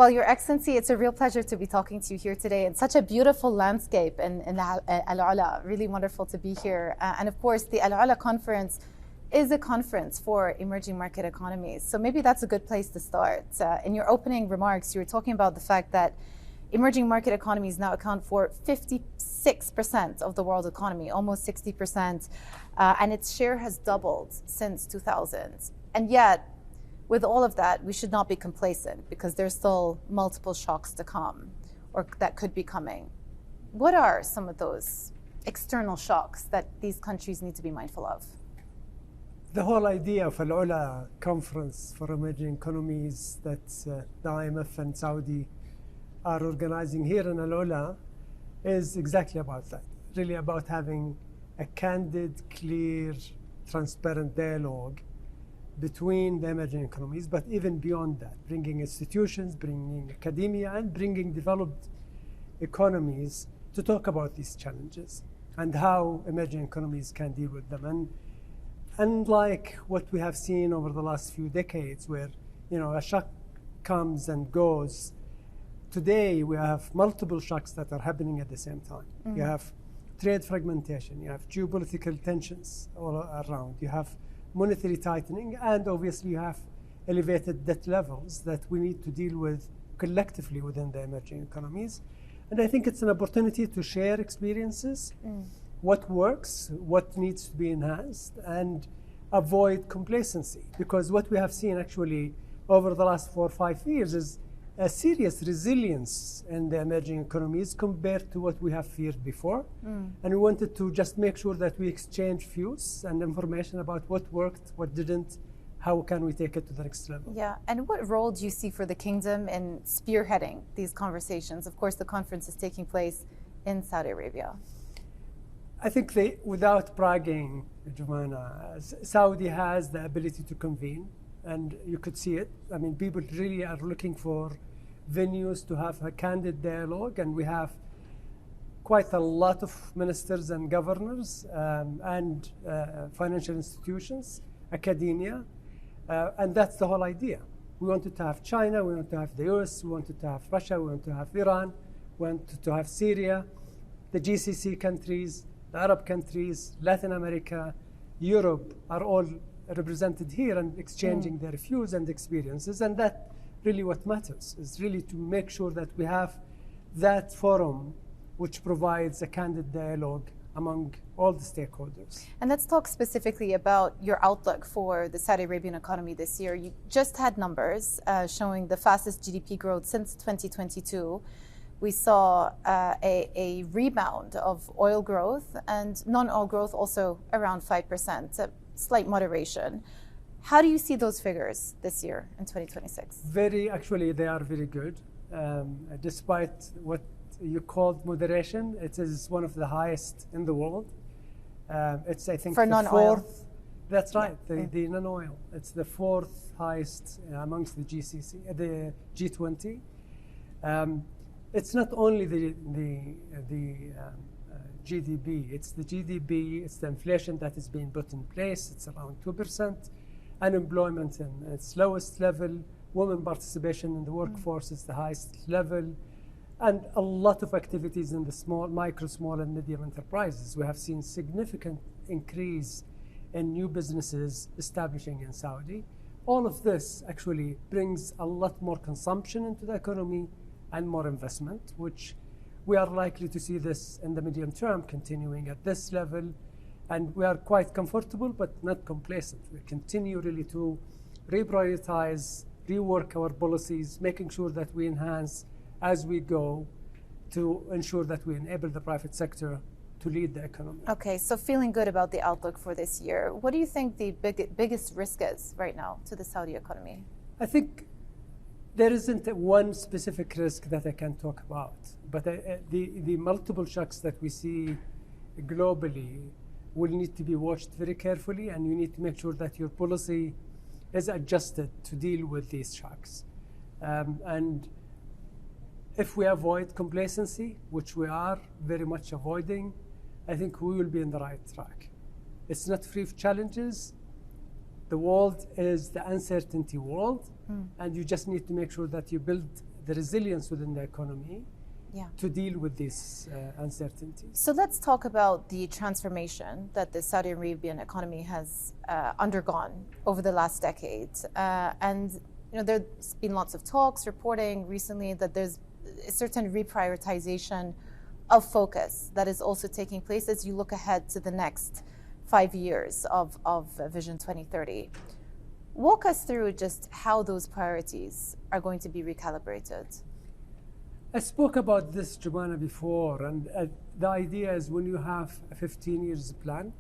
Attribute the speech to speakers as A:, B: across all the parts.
A: Well, Your Excellency, it's a real pleasure to be talking to you here today. It's such a beautiful landscape in AlUla. Really wonderful to be here. And of course, the AlUla Conference is a conference for emerging market economies. So maybe that's a good place to start. In your opening remarks, you were talking about the fact that emerging market economies now account for 56% of the world economy, almost 60%, and its share has doubled since 2000. And yet, with all of that, we should not be complacent because there's still multiple shocks to come or that could be coming. What are some of those external shocks that these countries need to be mindful of?
B: The whole idea of AlUla Conference for Emerging Economies that the IMF and Saudi are organizing here in AlUla is exactly about that. Really about having a candid, clear, transparent dialogue between the emerging economies, but even beyond that, bringing institutions, bringing academia, and bringing developed economies to talk about these challenges and how emerging economies can deal with them. And unlike what we have seen over the last few decades, where a shock comes and goes, today we have multiple shocks that are happening at the same time. Mm-hmm. You have trade fragmentation, you have geopolitical tensions all around, you have monetary tightening, and obviously you have elevated debt levels that we need to deal with collectively within the emerging economies. And I think it's an opportunity to share experiences, what works, what needs to be enhanced, and avoid complacency. Because what we have seen actually over the last 4 or 5 years is a serious resilience in the emerging economies compared to what we have feared before. And we wanted to just make sure that we exchange views and information about what worked, what didn't, how can we take it to the next level.
A: Yeah, and what role do you see for the kingdom in spearheading these conversations? Of course, the conference is taking place in Saudi Arabia.
B: I think without bragging, Joumanna, Saudi has the ability to convene, and you could see it. I mean, people really are looking for venues to have a candid dialogue, and we have quite a lot of ministers and governors and financial institutions, academia, and that's the whole idea. We wanted to have China, we wanted to have the US, we wanted to have Russia, we wanted to have Iran, we wanted to have Syria, the GCC countries, the Arab countries, Latin America, Europe are all represented here and exchanging their views and experiences. And that really what matters is really to make sure that we have that forum which provides a candid dialogue among all the stakeholders.
A: And let's talk specifically about your outlook for the Saudi Arabian economy this year. You just had numbers showing the fastest GDP growth since 2022. We saw a rebound of oil growth and non-oil growth also around 5%, a slight moderation. How do you see those figures this year in 2026?
B: Actually, they are very good. Despite what you called moderation, it is one of the highest in the world. It's, I think,
A: for
B: the
A: non-oil.
B: fourth. That's right, the non-oil. It's the fourth highest amongst the GCC, the G20. It's not only the GDP, it's the GDP, it's the inflation that is being put in place. It's around 2%. Unemployment in its lowest level. Women participation in the workforce is the highest level. And a lot of activities in the micro, small, and medium enterprises. We have seen significant increase in new businesses establishing in Saudi. All of this actually brings a lot more consumption into the economy and more investment, which we are likely to see this in the medium term continuing at this level. And we are quite comfortable, but not complacent. We continue really to reprioritize, rework our policies, making sure that we enhance as we go to ensure that we enable the private sector to lead the economy.
A: Okay, so feeling good about the outlook for this year. What do you think the biggest risk is right now to the Saudi economy?
B: I think there isn't one specific risk that I can talk about, but the multiple shocks that we see globally will need to be watched very carefully, and you need to make sure that your policy is adjusted to deal with these shocks. And if we avoid complacency, which we are very much avoiding, I think we will be in the right track. It's not free of challenges. The world is the uncertainty world, and you just need to make sure that you build the resilience within the economy to deal with these uncertainties.
A: So let's talk about the transformation that the Saudi Arabian economy has undergone over the last decade. And there's been lots of talks, reporting recently that there's a certain reprioritization of focus that is also taking place as you look ahead to the next 5 years of Vision 2030. Walk us through just how those priorities are going to be recalibrated.
B: I spoke about this, Joumanna, before, and the idea is when you have a 15 years plan,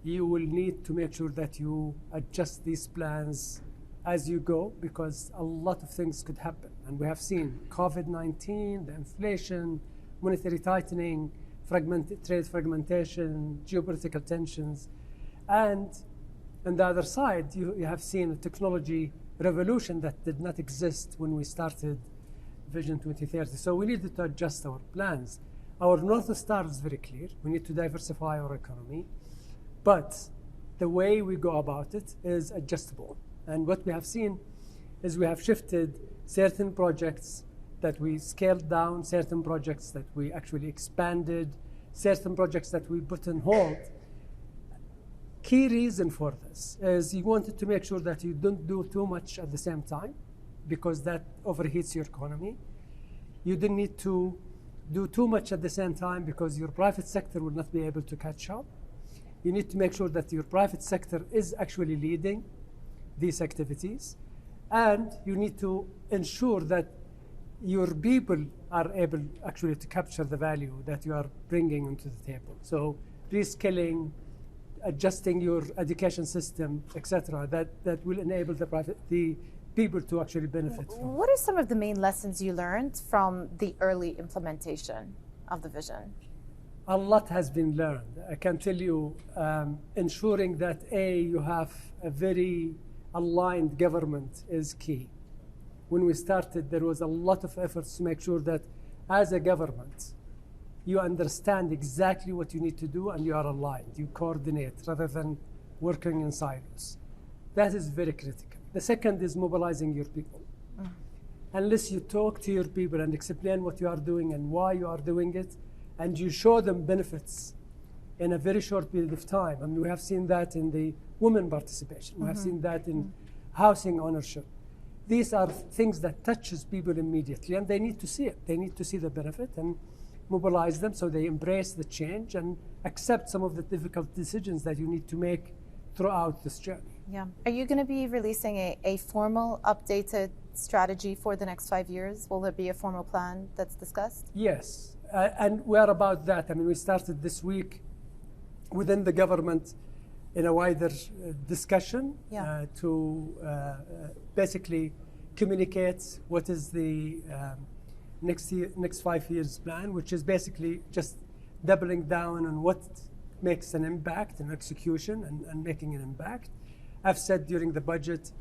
B: you will need to make sure that you adjust these plans as you go, because a lot of things could happen. And we have seen COVID-19, the inflation, monetary tightening, trade fragmentation, geopolitical tensions. And on the other side, you have seen a technology revolution that did not exist when we started Vision 2030. So we needed to adjust our plans. Our North Star is very clear. We need to diversify our economy. But the way we go about it is adjustable. And what we have seen is we have shifted certain projects that we scaled down, certain projects that we actually expanded, certain projects that we put on hold. Key reason for this is you wanted to make sure that you don't do too much at the same time, because that overheats your economy. You didn't need to do too much at the same time because your private sector will not be able to catch up. You need to make sure that your private sector is actually leading these activities. And you need to ensure that your people are able actually to capture the value that you are bringing into the table. So reskilling, adjusting your education system, etc., that will enable the people to actually benefit from.
A: What are some of the main lessons you learned from the early implementation of the vision?
B: A lot has been learned. I can tell you, ensuring that you have a very aligned government is key. When we started, there was a lot of efforts to make sure that as a government, you understand exactly what you need to do and you are aligned. You coordinate rather than working in silos. That is very critical. The second is mobilizing your people. Unless you talk to your people and explain what you are doing and why you are doing it, and you show them benefits in a very short period of time. I mean, we have seen that in the women participation. We have seen that in housing ownership. These are things that touches people immediately, and they need to see it. They need to see the benefit and mobilize them so they embrace the change and accept some of the difficult decisions that you need to make throughout this journey.
A: Yeah. Are you going to be releasing a formal, updated strategy for the next 5 years? Will there be a formal plan that's discussed?
B: Yes, and we're about that. I mean, we started this week within the government in a wider discussion to basically communicate what is the next 5 years plan, which is basically just doubling down on what makes an impact and execution and making an impact. I've said during the budget,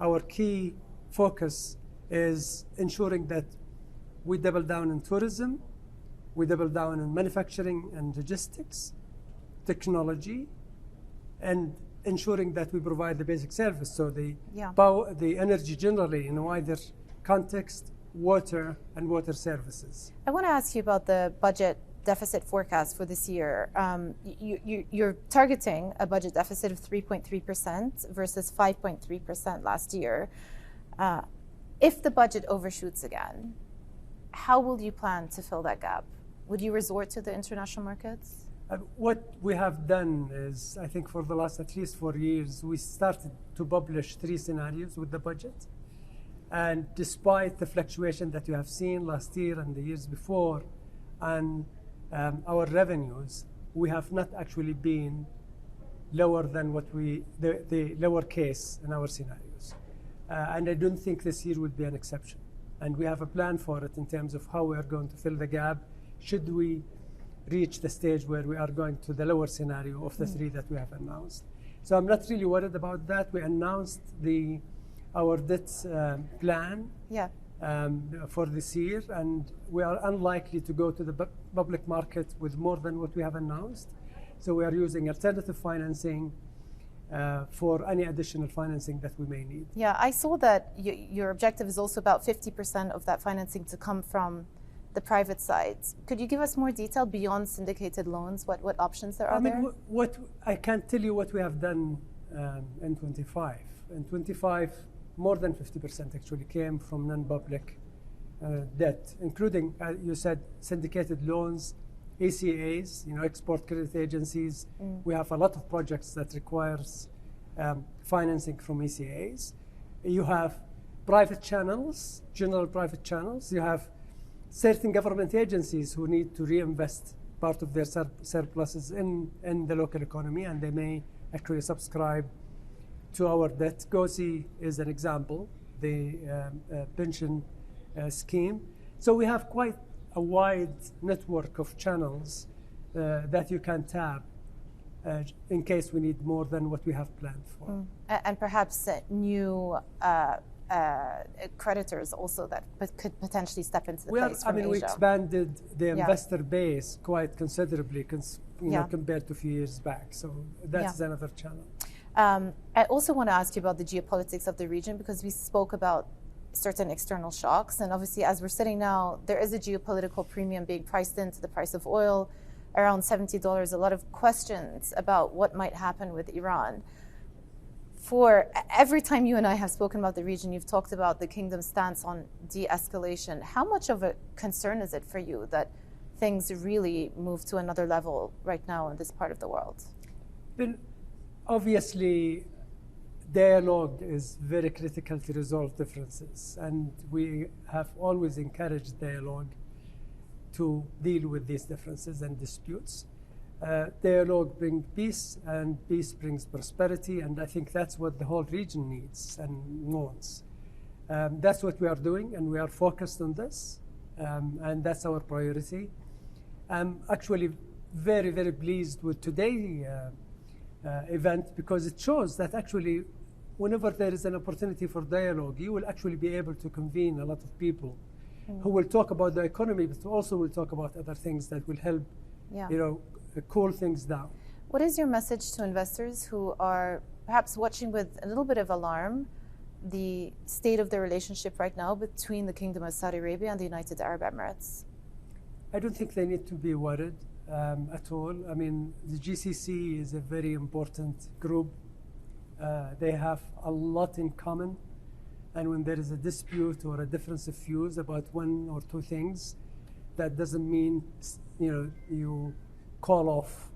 B: our key focus is ensuring that we double down in tourism, we double down in manufacturing and logistics, technology, and ensuring that we provide the basic service. So the power, the energy generally in a wider context, water and water services.
A: I want to ask you about the budget deficit forecast for this year. You're targeting a budget deficit of 3.3% versus 5.3% last year. If the budget overshoots again, how will you plan to fill that gap? Would you resort to the international markets?
B: What we have done is, I think for the last at least 4 years, we started to publish 3 scenarios with the budget. And despite the fluctuation that you have seen last year and the years before, and our revenues, we have not actually been lower than what the lower case in our scenarios. And I don't think this year would be an exception. And we have a plan for it in terms of how we are going to fill the gap should we reach the stage where we are going to the lower scenario of the 3 that we have announced. So I'm not really worried about that. We announced our debt plan for this year, and we are unlikely to go to the public market with more than what we have announced. So we are using alternative financing for any additional financing that we may need.
A: Yeah, I saw that your objective is also about 50% of that financing to come from the private side. Could you give us more detail beyond syndicated loans? What options there are there?
B: What I can't tell you what we have done in 25. In 25, more than 50% actually came from non-public debt, including, you said, syndicated loans, ECAs, export credit agencies. We have a lot of projects that requires financing from ECAs. You have private channels, general private channels. You have certain government agencies who need to reinvest part of their surpluses in the local economy, and they may actually subscribe to our debt. GOSI is an example, the pension scheme. So we have quite a wide network of channels that you can tap in case we need more than what we have planned for.
A: And perhaps new creditors also that could potentially step into the place from Asia.
B: We expanded the investor base quite considerably compared to a few years back. So that's another channel.
A: I also want to ask you about the geopolitics of the region, because we spoke about certain external shocks. And obviously, as we're sitting now, there is a geopolitical premium being priced into the price of oil, around $70. A lot of questions about what might happen with Iran. For every time you and I have spoken about the region, you've talked about the kingdom's stance on de-escalation. How much of a concern is it for you that things really move to another level right now in this part of the world?
B: Well, obviously, dialogue is very critical to resolve differences, and we have always encouraged dialogue to deal with these differences and disputes. Dialogue brings peace, and peace brings prosperity, and I think that's what the whole region needs and wants. That's what we are doing, and we are focused on this, and that's our priority. I'm actually very, very pleased with today's event, because it shows that actually whenever there is an opportunity for dialogue, you will actually be able to convene a lot of people who will talk about the economy, but also will talk about other things that will help, cool things down.
A: What is your message to investors who are perhaps watching with a little bit of alarm the state of the relationship right now between the Kingdom of Saudi Arabia and the United Arab Emirates?
B: I don't think they need to be worried at all. I mean, the GCC is a very important group. They have a lot in common. And when there is a dispute or a difference of views about one or two things, that doesn't mean you call off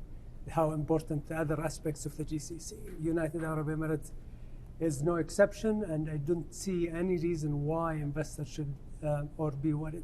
B: how important the other aspects of the GCC. United Arab Emirates is no exception, and I don't see any reason why investors should or be worried.